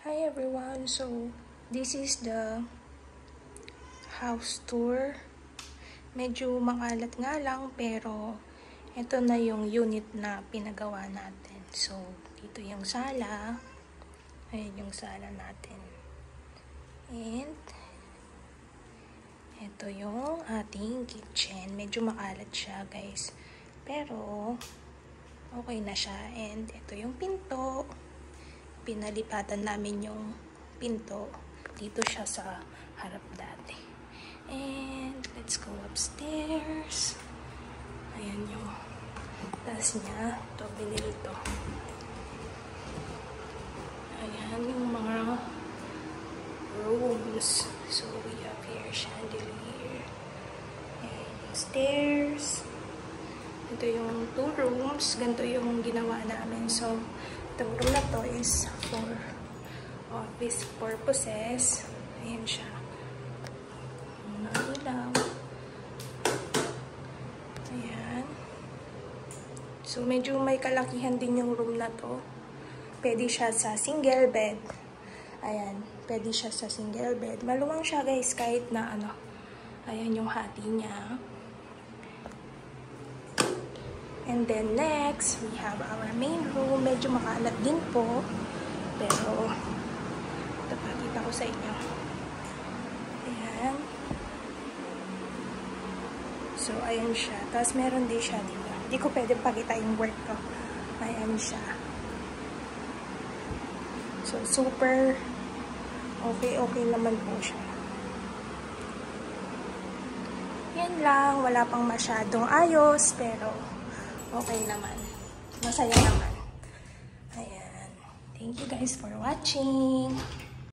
Hi everyone, so this is the house tour. Medyo makalat nga lang pero ito na yung unit na pinagawa natin. So dito yung sala. Ayan yung sala natin. And ito yung ating kitchen. Medyo makalat siya guys. Pero okay na siya. And ito yung pinto. Pinalipatan namin yung pinto. Dito siya sa harap dati. And let's go upstairs. Ayan yung taas niya. Ito, binili to. Ayan yung mga rooms. So we have here chandelier. And stairs. Ito yung 2 rooms. Ganito yung ginawa namin. So itong room na to is for office purposes. Ayan siya. Ilaw. Ayan. So, medyo may kalakihan din yung room na to. Pwede siya sa single bed. Ayan. Pwede siya sa single bed. Maluwang siya guys kahit na ano. Ayan yung hati niya. And then next, we have our main room. Medyo makalat din po. Pero, ito pakita ko sa inyo. Ayan. So, ayan siya. Tapos, meron din siya dito. Hindi ko pwede pakita yung work ko. Ayan siya. So, super okay naman po siya. Yan lang. Wala pang masyadong ayos. Pero, okay naman. Masaya naman. Ayan. Thank you guys for watching.